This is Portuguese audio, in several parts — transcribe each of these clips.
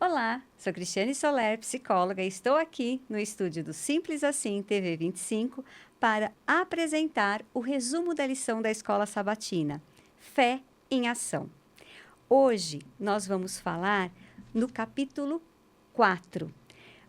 Olá, sou Cristiane Soler, psicóloga, e estou aqui no estúdio do Simples Assim TV 25 para apresentar o resumo da lição da Escola Sabatina, Fé em Ação. Hoje nós vamos falar no capítulo 4,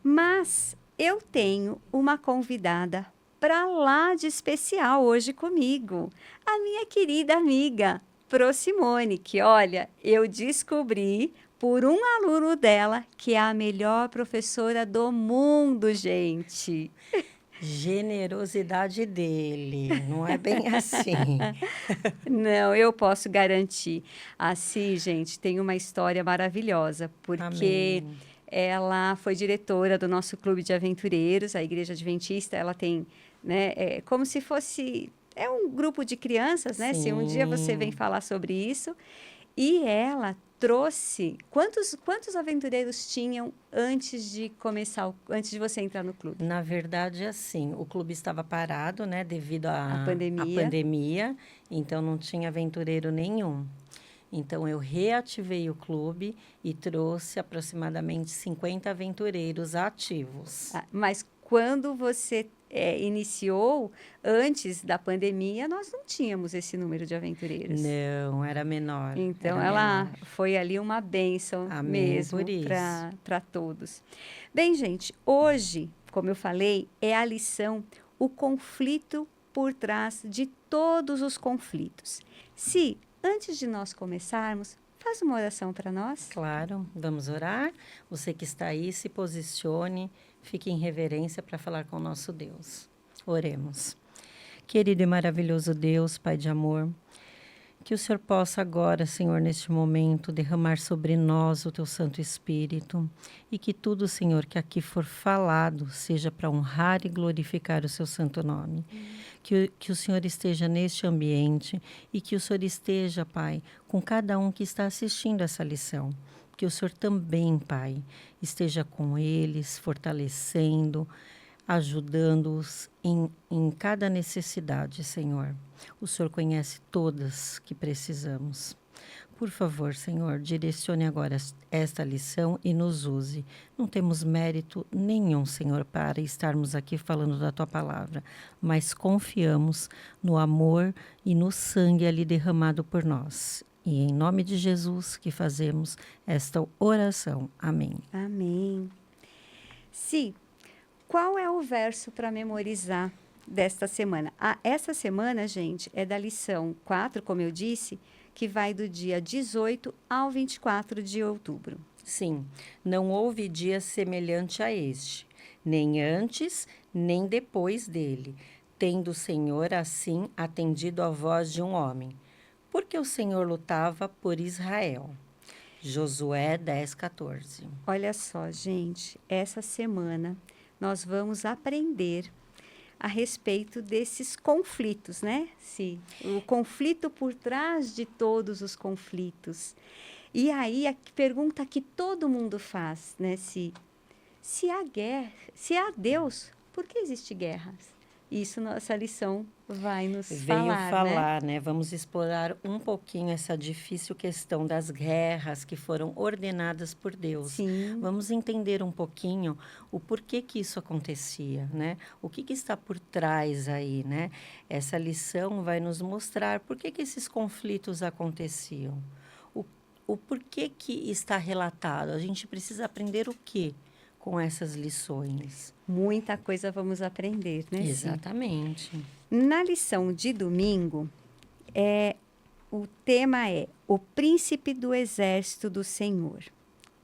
mas eu tenho uma convidada para lá de especial hoje comigo, a minha querida amiga Pro Simone, que olha, eu descobri por um aluno dela que é a melhor professora do mundo, gente. Generosidade dele, não é bem assim. Não, eu posso garantir. Assim, gente, tem uma história maravilhosa, porque Amém. ela foi diretora do nosso clube de aventureiros, a Igreja Adventista. Ela tem, né, é como se fosse, é um grupo de crianças, né? Se um dia você vem Sim, falar sobre isso, e ela trouxe, quantos aventureiros tinham antes de começar, antes de você entrar no clube? na verdade, assim, o clube estava parado, né, devido A à pandemia. pandemia, então não tinha aventureiro nenhum. Então eu reativei o clube e trouxe aproximadamente 50 aventureiros ativos. Mas quando você iniciou, antes da pandemia, nós não tínhamos esse número de aventureiros. Não, Então, era menor. ela foi ali uma bênção Amém por mesmo isso. para todos. Bem, gente, hoje, como eu falei, é a lição O Conflito por Trás de Todos os Conflitos. Se, antes de nós começarmos, faz uma oração para nós. Claro, vamos orar. Você que está aí, se posicione, fique em reverência para falar com o nosso Deus. Oremos. Querido e maravilhoso Deus, Pai de amor, que o Senhor possa agora, Senhor, neste momento, derramar sobre nós o teu Santo Espírito e que tudo, Senhor, que aqui for falado seja para honrar e glorificar o seu santo nome. Que o Senhor esteja neste ambiente e que o Senhor esteja, Pai, com cada um que está assistindo essa lição. Que o Senhor também, Pai, esteja com eles, fortalecendo, ajudando-os em cada necessidade, Senhor. O Senhor conhece todas que precisamos. Por favor, Senhor, direcione agora esta lição e nos use. Não temos mérito nenhum, Senhor, para estarmos aqui falando da tua palavra, mas confiamos no amor e no sangue ali derramado por nós. E em nome de Jesus que fazemos esta oração. Amém. Amém. Se qual é o verso para memorizar desta semana? Essa semana, gente, é da lição 4, como eu disse, que vai do dia 18 ao 24 de outubro. Sim, não houve dia semelhante a este, nem antes, nem depois dele, tendo o Senhor assim atendido à voz de um homem. Porque o Senhor lutava por Israel. Josué 10:14. Olha só, gente, essa semana nós vamos aprender a respeito desses conflitos, né? Se o conflito por trás de todos os conflitos. E aí a pergunta que todo mundo faz, né? Se há guerra, se há Deus, por que existe guerras? Isso nossa lição vai nos Veio falar, né? falar, né? Vamos explorar um pouquinho essa difícil questão das guerras que foram ordenadas por Deus. Sim, Vamos entender um pouquinho o porquê que isso acontecia, né? O que que está por trás aí, né? Essa lição vai nos mostrar por que que esses conflitos aconteciam. O, o porquê que está relatado. A gente precisa aprender o quê com essas lições? muita coisa vamos aprender, né? Sim. Exatamente. Na lição de domingo, o tema é o príncipe do exército do Senhor.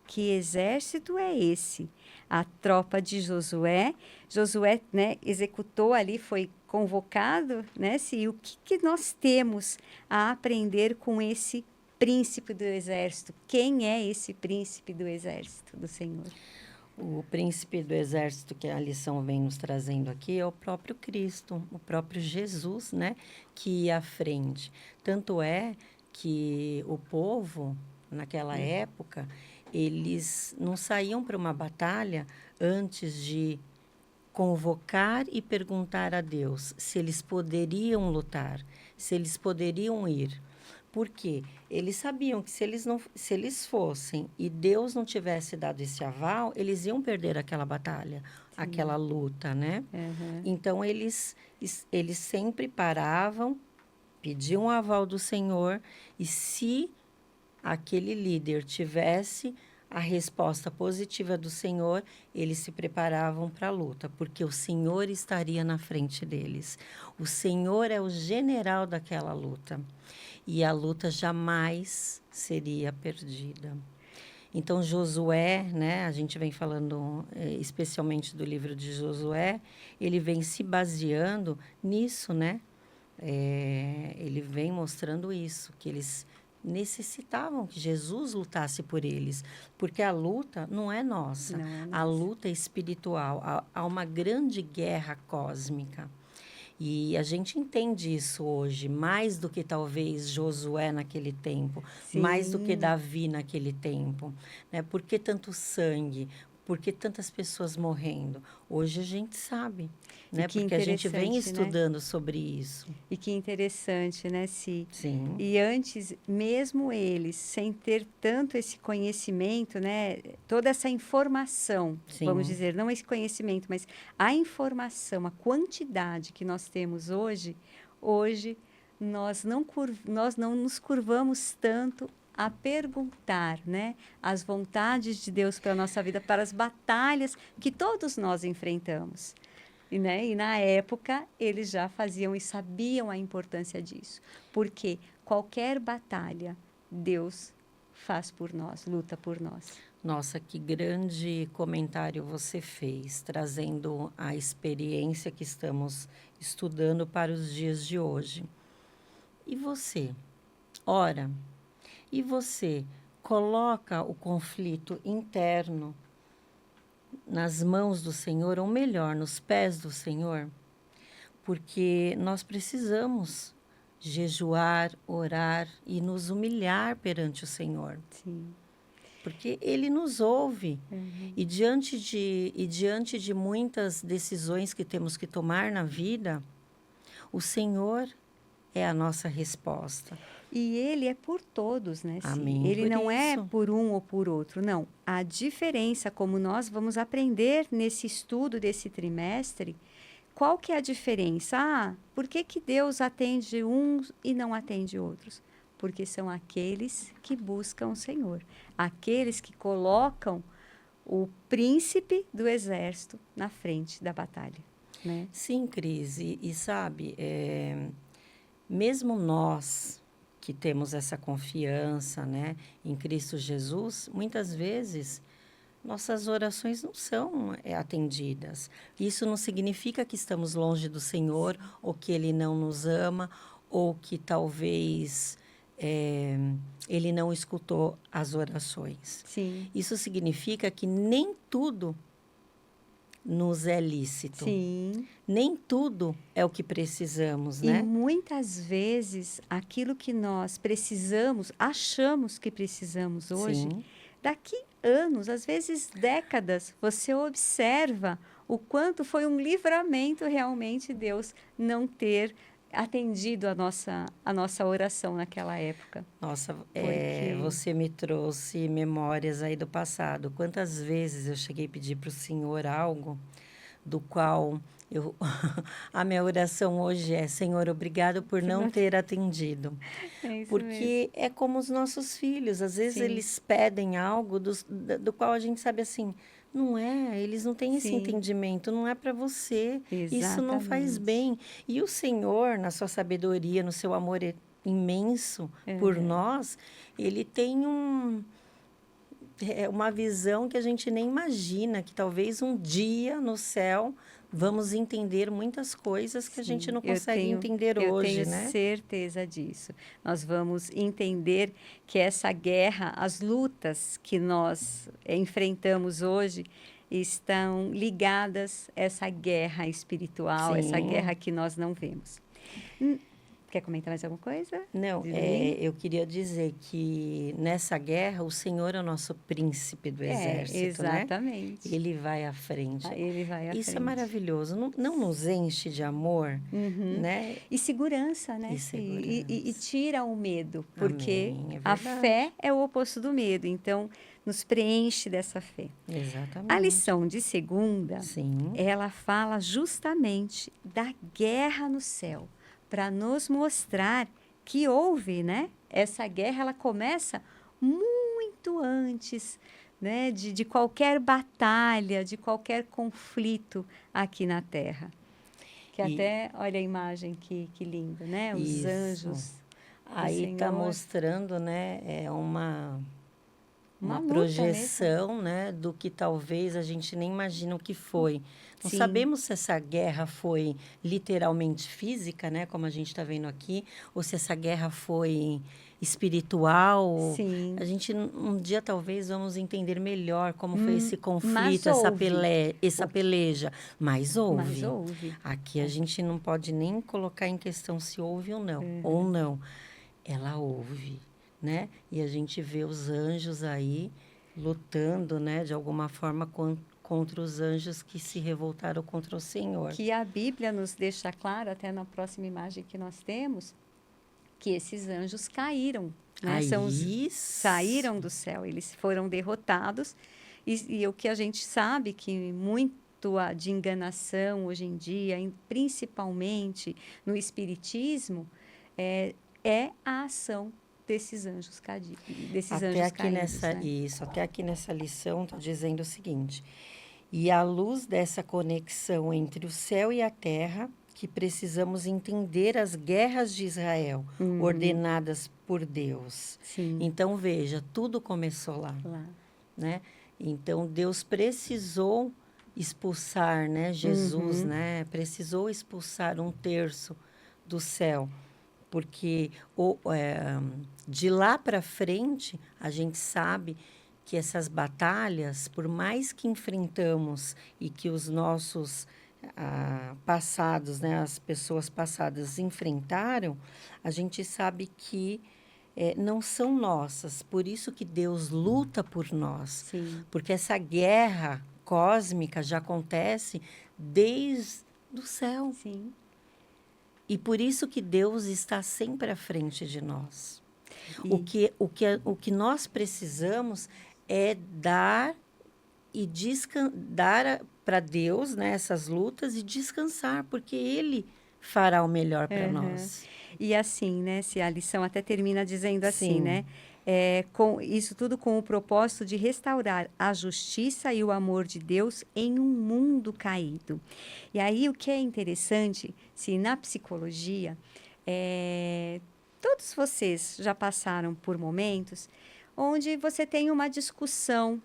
Que exército é esse? A tropa de Josué. Josué, né, executou ali, foi convocado, né? Se o que nós temos a aprender com esse príncipe do exército? Quem é esse príncipe do exército do Senhor? O príncipe do exército que a lição vem nos trazendo aqui é o próprio Cristo, o próprio Jesus, né, que ia à frente. Tanto é que o povo, naquela época, eles não saíam para uma batalha antes de convocar e perguntar a Deus se eles poderiam lutar, se eles poderiam ir. Por quê? Eles sabiam que se eles fossem e Deus não tivesse dado esse aval, eles iam perder aquela batalha, aquela luta, né? Uhum. Então, eles sempre paravam, pediam o aval do Senhor, e se aquele líder tivesse a resposta positiva do Senhor, eles se preparavam para a luta, porque o Senhor estaria na frente deles. O Senhor é o general daquela luta. E a luta jamais seria perdida. Então, Josué, né, a gente vem falando especialmente do livro de Josué, ele vem se baseando nisso, né? Ele vem mostrando isso, que eles necessitavam que Jesus lutasse por eles, porque a luta não é nossa, Não é a nossa. luta é espiritual, há uma grande guerra cósmica. E a gente entende isso hoje, mais do que talvez Josué naquele tempo, mais do que Sim. Davi naquele tempo. Né? Por que tanto sangue? Por que tantas pessoas morrendo? Hoje a gente sabe, E né? que Porque a gente vem interessante, né? estudando sobre isso. E que interessante, né, Si? Sim, E antes, mesmo eles, sem ter tanto esse conhecimento, né, toda essa informação, vamos sim, dizer, não esse conhecimento, mas a informação, a quantidade que nós temos hoje nós não nos curvamos tanto a perguntar, né, as vontades de Deus para a nossa vida, para as batalhas que todos nós enfrentamos. E, né, e na época eles já faziam e sabiam a importância disso, porque qualquer batalha Deus faz por nós, luta por nós. Nossa, que grande comentário você fez, trazendo a experiência que estamos estudando para os dias de hoje. E você? Ora, e você coloca o conflito interno nas mãos do Senhor, ou melhor, nos pés do Senhor? Porque nós precisamos jejuar, orar e nos humilhar perante o Senhor, Sim. porque Ele nos ouve. Uhum. E diante de muitas decisões que temos que tomar na vida, o Senhor é a nossa resposta. E ele é por todos, né, Si? Amém Ele por não é isso. por um ou por outro, não. A diferença, como nós vamos aprender nesse estudo desse trimestre, qual que é a diferença? Ah, por que que Deus atende uns e não atende outros? Porque são aqueles que buscam o Senhor, aqueles que colocam o príncipe do exército na frente da batalha, né? Sim, Cris, e sabe, mesmo nós que temos essa confiança, né, em Cristo Jesus, muitas vezes nossas orações não são atendidas. Isso não significa que estamos longe do Senhor, ou que Ele não nos ama, ou que talvez Ele não escutou as orações. Sim, Isso significa que nem tudo nos é lícito. sim. Nem tudo é o que precisamos, E né? muitas vezes aquilo que nós precisamos, achamos que precisamos hoje, Sim, daqui anos, às vezes décadas, você observa o quanto foi um livramento realmente Deus não ter atendido a nossa oração naquela época. nossa, Porque, você me trouxe memórias aí do passado. Quantas vezes eu cheguei a pedir para o Senhor algo do qual a minha oração hoje é: Senhor, obrigado por não ter atendido. é isso mesmo. Porque é como os nossos filhos, às vezes Sim, eles pedem algo do qual a gente sabe assim, não é, eles não têm esse sim, entendimento, não é para você, isso não faz exatamente. bem. E o Senhor, na sua sabedoria, no seu amor imenso por Uhum. nós, ele tem uma visão que a gente nem imagina, que talvez um dia no céu vamos entender muitas coisas que a gente Sim, não consegue entender eu hoje, tenho né? certeza disso. Nós vamos entender que essa guerra, as lutas que nós enfrentamos hoje, estão ligadas a essa guerra espiritual, essa Sim. guerra que nós não vemos. Hum, Quer comentar mais alguma coisa? Não, eu queria dizer que nessa guerra o Senhor é o nosso príncipe do exército, né? Exatamente. Ele vai à frente. Ele vai à Isso frente. é maravilhoso. Não nos enche de amor, Uhum. né? E segurança, né? E segurança. E tira o medo, porque Amém, é a verdade. fé é o oposto do medo. Então, nos preenche dessa fé. Exatamente. A lição de segunda, Sim. ela fala justamente da guerra no céu, para nos mostrar que houve, né? Essa guerra, ela começa muito antes, né? De qualquer batalha, de qualquer conflito aqui na Terra. Que E- até, olha a imagem que linda, né? Os Isso. anjos Aí está Senhor. mostrando, né, uma luta projeção, né, do que talvez a gente nem imagina o que foi. Não Sim. sabemos se essa guerra foi literalmente física, né, como a gente está vendo aqui, ou se essa guerra foi espiritual. Sim. A gente um dia talvez vamos entender melhor como foi esse Mas conflito, essa peleja. Mas houve. Mas houve. Aqui a gente não pode nem colocar em questão se houve ou não. Ou não. Ela houve, né? E a gente vê os anjos aí lutando, né? De alguma forma contra os anjos que se revoltaram contra o Senhor. Que a Bíblia nos deixa claro, até na próxima imagem que nós temos, que esses anjos caíram. Né? Saíram do céu, eles foram derrotados. E o que a gente sabe que muito de enganação hoje em dia, principalmente no espiritismo, é a ação desses anjos caídos. Até aqui nessa lição está dizendo o seguinte: e à luz dessa conexão entre o céu e a terra, que precisamos entender as guerras de Israel, ordenadas por Deus. Sim. Então, veja, tudo começou lá. Né? Então, Deus precisou expulsar, né? Jesus, né? Precisou expulsar 1/3 do céu. Porque de lá para frente, a gente sabe que essas batalhas, por mais que enfrentamos e que os nossos passados, né, as pessoas passadas enfrentaram, a gente sabe que não são nossas. Por isso que Deus luta por nós. Sim. Porque essa guerra cósmica já acontece desde o céu. Sim. E por isso que Deus está sempre à frente de nós. O que nós precisamos é dar para Deus, né, essas lutas e descansar, porque Ele fará o melhor para nós. E assim, né, se a lição até termina dizendo assim, Sim. né? Isso tudo com o propósito de restaurar a justiça e o amor de Deus em um mundo caído. E aí o que é interessante, se na psicologia, todos vocês já passaram por momentos onde você tem uma discussão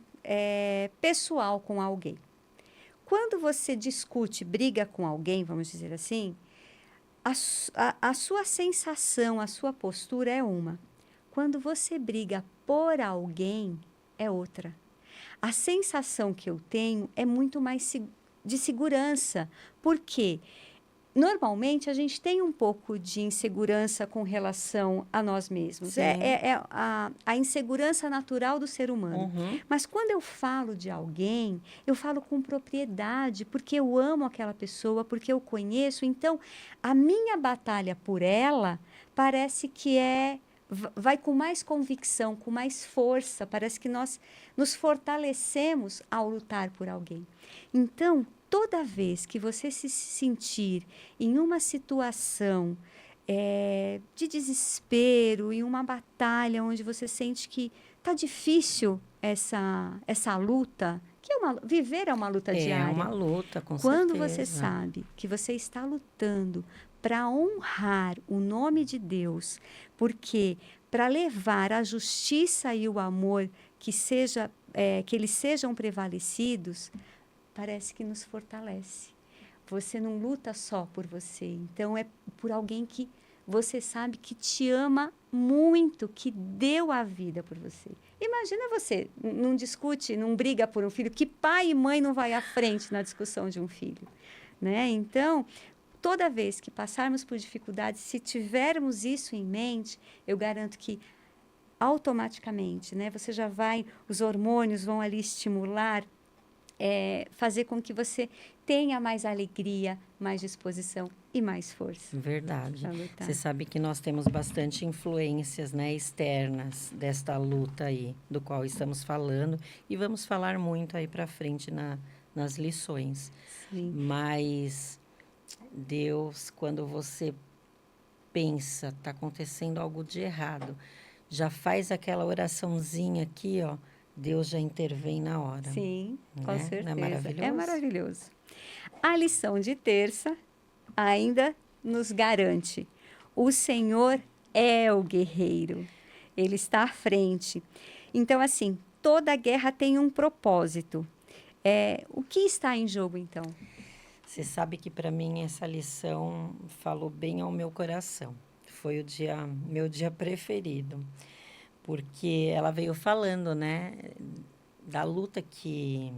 pessoal com alguém. Quando você discute, briga com alguém, vamos dizer assim, a sua sensação, a sua postura é uma. Quando você briga por alguém, é outra. A sensação que eu tenho é muito mais de segurança. Por quê? Normalmente, a gente tem um pouco de insegurança com relação a nós mesmos. É a insegurança natural do ser humano. Mas quando eu falo de alguém, eu falo com propriedade, porque eu amo aquela pessoa, porque eu conheço. Então, a minha batalha por ela parece que vai com mais convicção, com mais força. Parece que nós nos fortalecemos ao lutar por alguém. Então, toda vez que você se sentir em uma situação de desespero, em uma batalha onde você sente que está difícil essa luta, que viver é uma luta diária. É uma luta, com Quando certeza. você sabe que você está lutando para honrar o nome de Deus, porque para levar a justiça e o amor que eles sejam prevalecidos, parece que nos fortalece. Você não luta só por você, então é por alguém que você sabe que te ama muito, que deu a vida por você. Imagina você, não discute, não briga por um filho, que pai e mãe não vai à frente na discussão de um filho, né? Então, toda vez que passarmos por dificuldades, se tivermos isso em mente, eu garanto que automaticamente, né, você já vai, os hormônios vão ali estimular, fazer com que você tenha mais alegria, mais disposição e mais força Verdade. para lutar. Você sabe que nós temos bastante influências, né, externas desta luta aí, do qual estamos falando, e vamos falar muito aí para frente nas lições. Sim. Mas Deus, quando você pensa, está acontecendo algo de errado, já faz aquela oraçãozinha aqui, ó, Deus já intervém na hora. Sim, com né? certeza. Não é maravilhoso? É maravilhoso. A lição de terça ainda nos garante: o Senhor é o guerreiro, ele está à frente. Então, assim, toda guerra tem um propósito. O que está em jogo, então? Você sabe que para mim essa lição falou bem ao meu coração. Foi meu dia preferido, porque ela veio falando, né, da luta que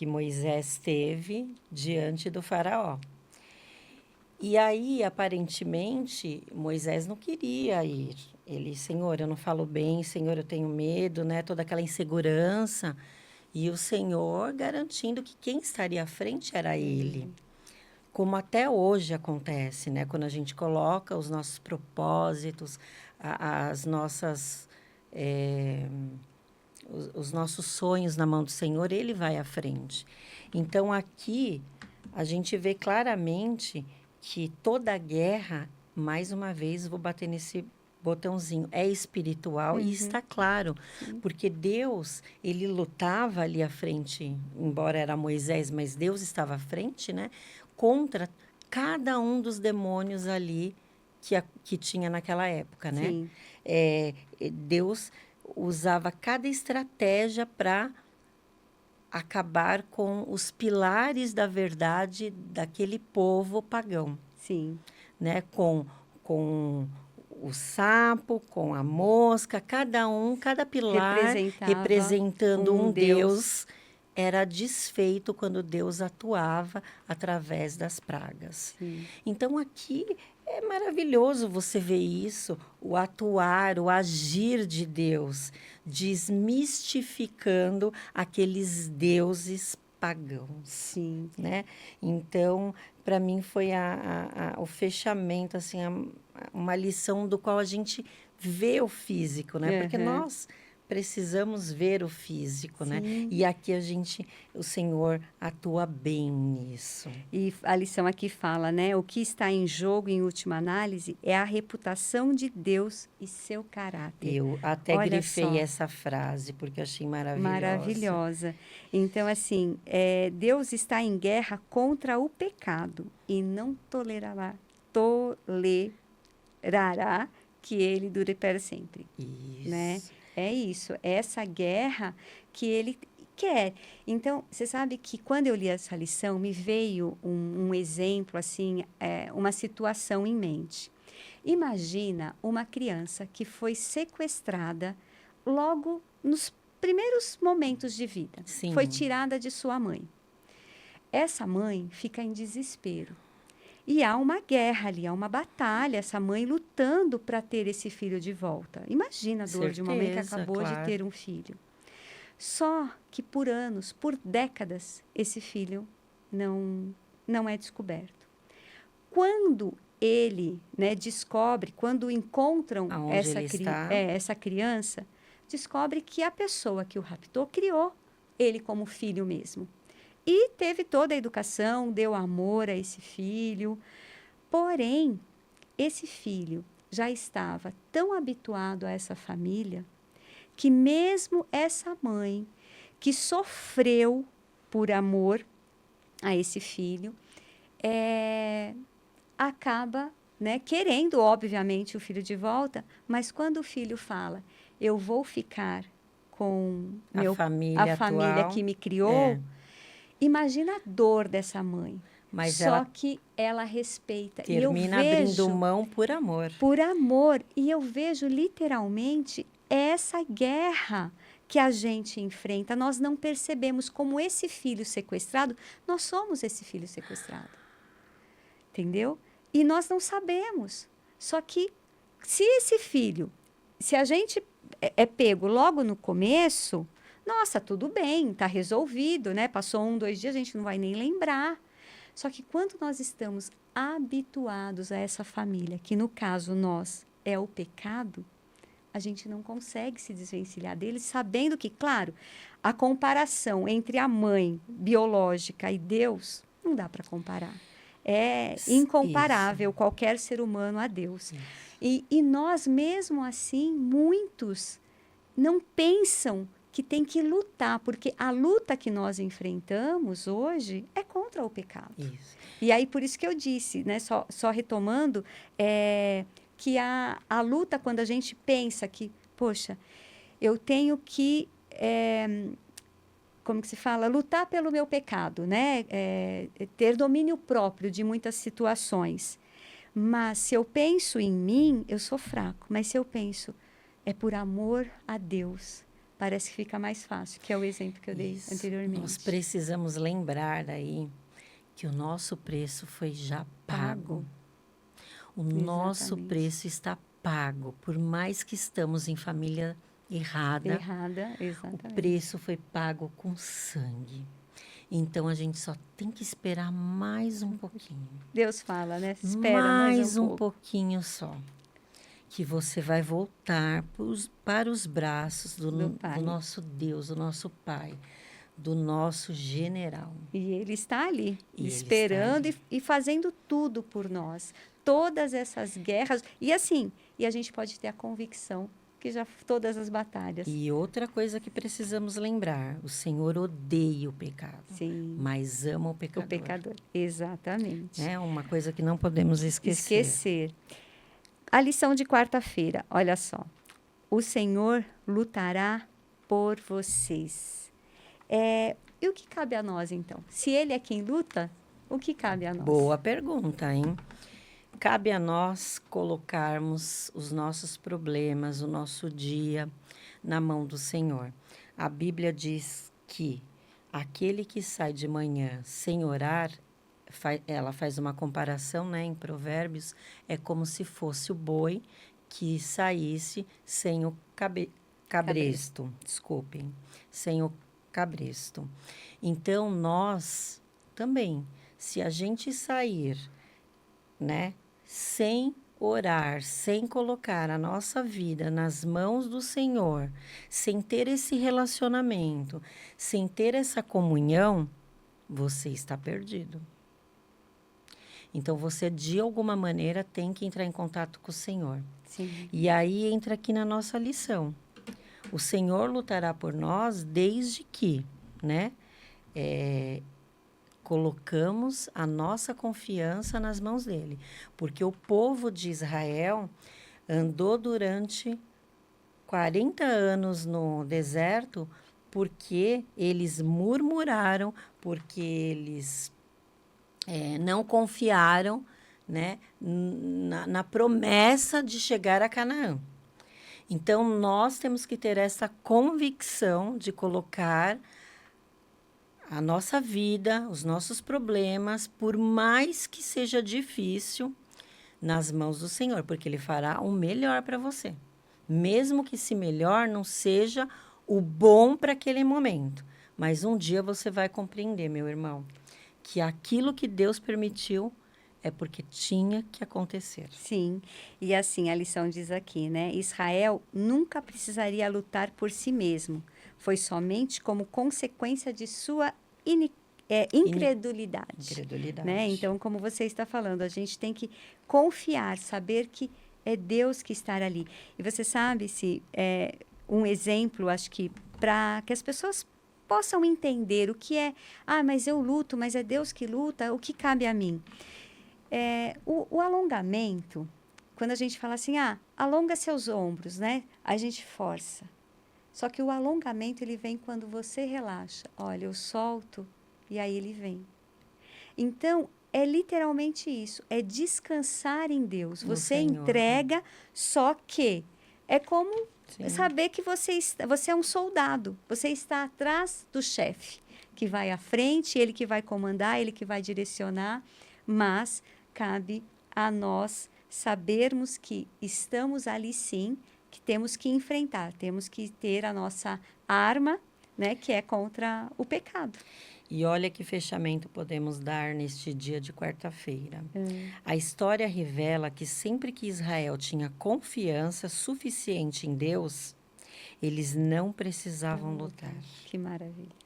Moisés teve diante do faraó. E aí, aparentemente, Moisés não queria ir. Ele, Senhor, eu não falo bem, Senhor, eu tenho medo, né, toda aquela insegurança. E o Senhor garantindo que quem estaria à frente era ele. Como até hoje acontece, né? Quando a gente coloca os nossos propósitos, as nossas, os nossos sonhos na mão do Senhor, ele vai à frente. Então, aqui, a gente vê claramente que toda guerra, mais uma vez, vou bater nesse botãozinho, é espiritual e está claro, porque Deus, ele lutava ali à frente, embora era Moisés, mas Deus estava à frente, né? Contra cada um dos demônios ali que tinha naquela época, né? Sim. Deus usava cada estratégia para acabar com os pilares da verdade daquele povo pagão. Sim. Né? Com o sapo, com a mosca, cada pilar representando um Deus era desfeito quando Deus atuava através das pragas. Sim. Então, aqui é maravilhoso você ver isso, o atuar, o agir de Deus, desmistificando aqueles deuses pagãos. Sim. Né? Então, para mim, foi o fechamento, assim, uma lição do qual a gente vê o físico, né? Porque nós precisamos ver o físico, né? E aqui o Senhor atua bem nisso. E a lição aqui fala, né? O que está em jogo, em última análise, é a reputação de Deus e seu caráter. Eu até Olha grifei só. essa frase, porque achei maravilhosa. Maravilhosa. Então, assim, Deus está em guerra contra o pecado e não tolerará que ele dure para sempre. Isso. Né? É isso, é essa guerra que ele quer. Então, você sabe que quando eu li essa lição, me veio um exemplo, assim, uma situação em mente. Imagina uma criança que foi sequestrada logo nos primeiros momentos de vida. Sim. Foi tirada de sua mãe. Essa mãe fica em desespero. E há uma guerra ali, há uma batalha, essa mãe lutando para ter esse filho de volta. Imagina a dor de uma mãe que acabou de ter um filho. Só que por anos, por décadas, esse filho não é descoberto. Quando ele, né, descobre, quando encontram essa criança, descobre que a pessoa que o raptou criou ele como filho mesmo. E teve toda a educação, deu amor a esse filho. Porém, esse filho já estava tão habituado a essa família que mesmo essa mãe que sofreu por amor a esse filho, acaba, né, querendo, obviamente, o filho de volta, mas quando o filho fala, eu vou ficar com a família que me criou, imagina a dor dessa mãe. Mas só que ela respeita. Termina abrindo mão por amor. Por amor. E eu vejo literalmente essa guerra que a gente enfrenta. Nós não percebemos como esse filho sequestrado, nós somos esse filho sequestrado. entendeu? E nós não sabemos. Só que se esse filho, se a gente é pego logo no começo, nossa, tudo bem, está resolvido, né? Passou 1, 2 dias, a gente não vai nem lembrar. Só que quando nós estamos habituados a essa família, que no caso nós é o pecado, a gente não consegue se desvencilhar deles, sabendo que, claro, a comparação entre a mãe biológica e Deus não dá para comparar. É incomparável qualquer ser humano a Deus. E nós, mesmo assim, muitos não pensam que tem que lutar, porque a luta que nós enfrentamos hoje é contra o pecado. Isso. E aí, por isso que eu disse, né, só retomando, que a luta, quando a gente pensa que, poxa, eu tenho que, como que se fala? Lutar pelo meu pecado, né? Ter domínio próprio de muitas situações. Mas se eu penso em mim, eu sou fraco. Mas se eu penso, é por amor a Deus, parece que fica mais fácil, que é o exemplo que eu dei anteriormente. Nós precisamos lembrar aí que o nosso preço foi já pago. O nosso preço está pago, por mais que estamos em família errada, exatamente. O preço foi pago com sangue. Então, a gente só tem que esperar mais um pouquinho. Deus fala, né? Espera mais um pouquinho só. Que você vai voltar para os braços do nosso Deus, do nosso Pai, do nosso general. E Ele está ali, esperando e fazendo tudo por nós. Todas essas guerras. E assim, a gente pode ter a convicção que já todas as batalhas. E outra coisa que precisamos lembrar, o Senhor odeia o pecado, mas ama o pecador. O pecador, exatamente. É uma coisa que não podemos esquecer. A lição de quarta-feira, olha só. O Senhor lutará por vocês. E o que cabe a nós, então? Se Ele é quem luta, o que cabe a nós? Boa pergunta, hein? Cabe a nós colocarmos os nossos problemas, o nosso dia na mão do Senhor. A Bíblia diz que aquele que sai de manhã sem orar, ela faz uma comparação, né, em Provérbios, é como se fosse o boi que saísse sem o cabresto. Desculpem, sem o cabresto. Então, nós também, se a gente sair, né, sem orar, sem colocar a nossa vida nas mãos do Senhor, sem ter esse relacionamento, sem ter essa comunhão, você está perdido. Então, você, de alguma maneira, tem que entrar em contato com o Senhor. Sim. E aí entra aqui na nossa lição. O Senhor lutará por nós desde que, né, colocamos a nossa confiança nas mãos dele. Porque o povo de Israel andou durante 40 anos no deserto porque eles murmuraram, porque eles não confiaram, né, na promessa de chegar a Canaã. Então, nós temos que ter essa convicção de colocar a nossa vida, os nossos problemas, por mais que seja difícil, nas mãos do Senhor, porque Ele fará o melhor para você. Mesmo que esse melhor não seja o bom para aquele momento. Mas um dia você vai compreender, meu irmão, que aquilo que Deus permitiu é porque tinha que acontecer. Sim, e assim a lição diz aqui, né? Israel nunca precisaria lutar por si mesmo. Foi somente como consequência de sua incredulidade. Né? Então, como você está falando, a gente tem que confiar, saber que é Deus que está ali. E você sabe, se um exemplo, acho que para que as pessoas possam entender o que é, mas eu luto, mas é Deus que luta, o que cabe a mim? O alongamento, quando a gente fala assim, alonga seus ombros, né? A gente força. Só que o alongamento, ele vem quando você relaxa. Olha, eu solto e aí ele vem. Então, é literalmente isso. É descansar em Deus. Você entrega, só que é como saber que você é um soldado. Você está atrás do chefe, que vai à frente, ele que vai comandar, ele que vai direcionar. Mas cabe a nós sabermos que estamos ali sim, que temos que enfrentar, temos que ter a nossa arma, né, que é contra o pecado. E olha que fechamento podemos dar neste dia de quarta-feira. Hum. A história revela que sempre que Israel tinha confiança suficiente em Deus, eles não precisavam lutar. Que maravilha.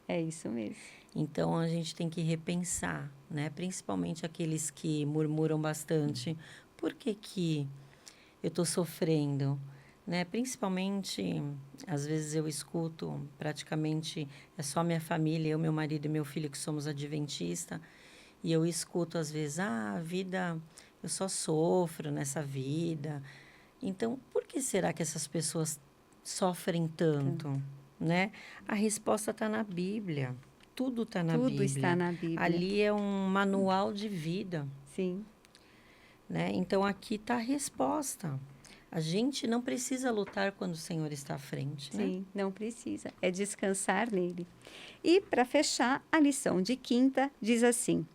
É isso mesmo. Então a gente tem que repensar, né? Principalmente aqueles que murmuram bastante. Por que que eu estou sofrendo? Né? Principalmente, às vezes eu escuto, praticamente é só minha família, eu, meu marido e meu filho que somos adventistas, e eu escuto às vezes, a vida, eu só sofro nessa vida. Então, por que será que essas pessoas sofrem tanto? Né? A resposta está na Bíblia. Tudo está na Tudo Bíblia. está na Bíblia. Ali é um manual de vida. Sim. Né? Então, aqui está a resposta. A gente não precisa lutar quando o Senhor está à frente. Sim, não precisa. É descansar nele. E, para fechar, a lição de quinta diz assim: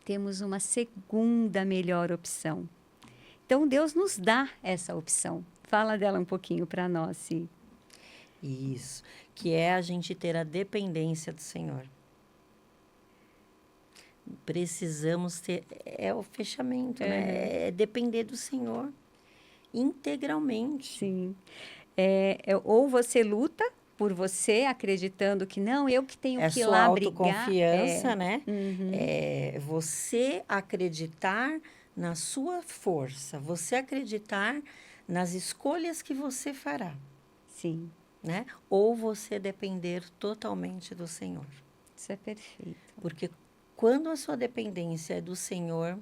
temos uma segunda melhor opção. Então, Deus nos dá essa opção. Fala dela um pouquinho para nós, Si. Isso. Que é a gente ter a dependência do Senhor. Precisamos ter... É o fechamento, né? É depender do Senhor integralmente. Sim. Ou você luta por você, acreditando que não, eu que tenho que ir lá brigar. É sua autoconfiança, né? Uhum. É você acreditar na sua força. Você acreditar nas escolhas que você fará. Sim. Né? Ou você depender totalmente do Senhor. Isso é perfeito. Porque quando a sua dependência é do Senhor,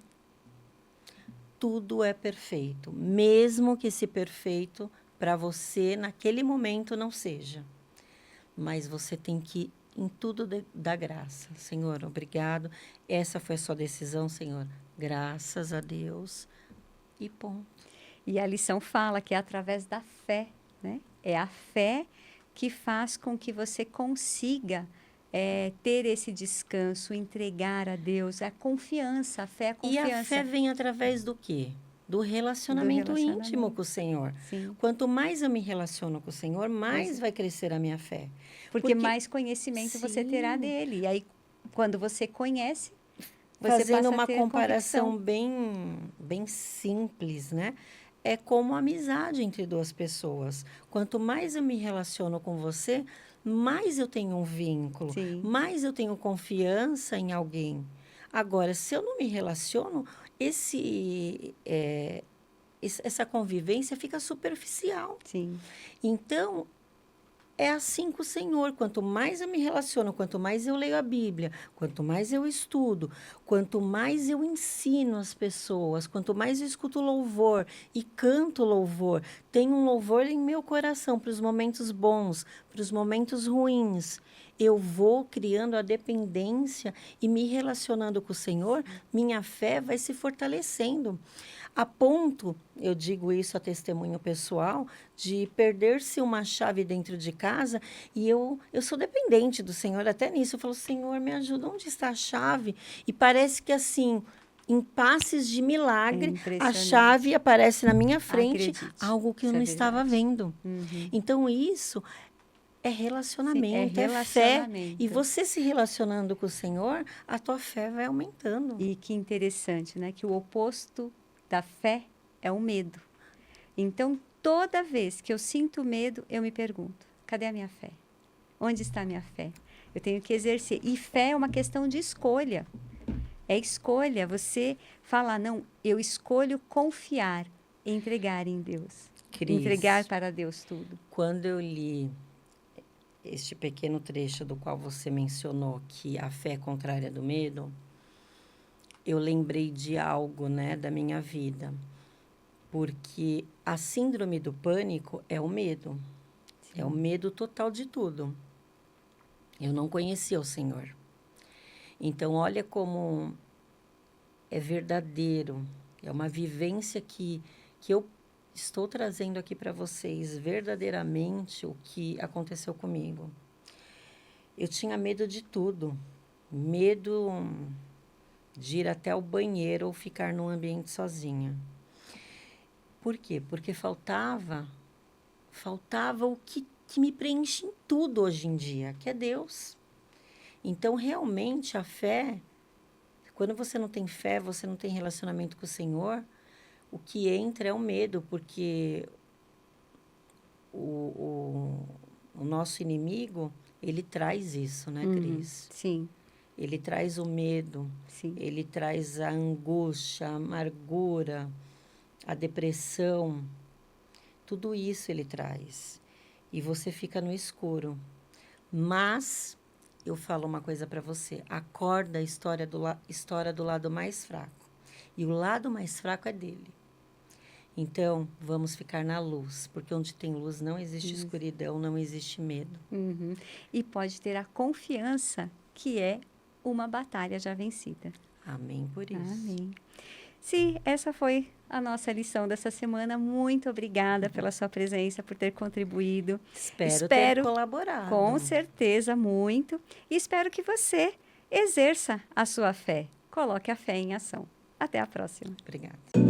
tudo é perfeito, mesmo que esse perfeito para você naquele momento não seja. Mas você tem que em tudo dar graça. Senhor, obrigado. Essa foi a sua decisão, Senhor. Graças a Deus. E ponto. E a lição fala que é através da fé, né? É a fé que faz com que você consiga ter esse descanso, entregar a Deus, a confiança, a fé, a confiança. E a fé vem através do quê? Do relacionamento íntimo com o Senhor. Sim. Quanto mais eu me relaciono com o Senhor, mais vai crescer a minha fé. Porque mais conhecimento você terá dele. E aí, quando você conhece, você fazendo passa uma a ter comparação bem simples, né? É como a amizade entre duas pessoas. Quanto mais eu me relaciono com você, mais eu tenho um vínculo, Sim. mais eu tenho confiança em alguém. Agora, se eu não me relaciono, essa convivência fica superficial. Sim. Então, é assim com o Senhor. Quanto mais eu me relaciono, quanto mais eu leio a Bíblia, quanto mais eu estudo, quanto mais eu ensino as pessoas, quanto mais eu escuto louvor e canto louvor, tenho um louvor em meu coração para os momentos bons, para os momentos ruins, eu vou criando a dependência e me relacionando com o Senhor, minha fé vai se fortalecendo. A ponto, eu digo isso a testemunho pessoal, de perder-se uma chave dentro de casa e eu sou dependente do Senhor até nisso. Eu falo, Senhor, me ajuda, onde está a chave? E parece que assim, em passes de milagre, a chave aparece na minha frente, algo que eu não estava vendo. Uhum. Então, isso é relacionamento, Sim, é relacionamento. Fé. E você se relacionando com o Senhor, a tua fé vai aumentando. E que interessante, né? Que o oposto da fé é o medo. Então, toda vez que eu sinto medo, eu me pergunto, cadê a minha fé? Onde está a minha fé? Eu tenho que exercer. E fé é uma questão de escolha. É escolha. Você falar, não, eu escolho confiar, entregar em Deus. Cris, entregar para Deus tudo. Quando eu li este pequeno trecho do qual você mencionou, que a fé é contrária do medo, eu lembrei de algo, né, da minha vida. Porque a síndrome do pânico é o medo. Sim. É o medo total de tudo. Eu não conhecia o Senhor. Então, olha como é verdadeiro. É uma vivência que eu estou trazendo aqui para vocês, verdadeiramente, o que aconteceu comigo. Eu tinha medo de tudo. Medo de ir até o banheiro ou ficar num ambiente sozinha. Por quê? Porque faltava o que me preenche em tudo hoje em dia, que é Deus. Então, realmente, a fé, quando você não tem fé, você não tem relacionamento com o Senhor, o que entra é o medo, porque o nosso inimigo, ele traz isso, né, Cris? Sim. Ele traz o medo, Sim. ele traz a angústia, a amargura, a depressão, tudo isso ele traz. E você fica no escuro. Mas eu falo uma coisa para você, acorda a história do lado mais fraco. E o lado mais fraco é dele. Então, vamos ficar na luz, porque onde tem luz não existe escuridão, não existe medo. E pode ter a confiança que é uma batalha já vencida. Amém por isso. Amém. Sim, essa foi a nossa lição dessa semana. Muito obrigada pela sua presença, por ter contribuído. Espero ter colaborado. Com certeza, muito. E espero que você exerça a sua fé. Coloque a fé em ação. Até a próxima. Obrigada.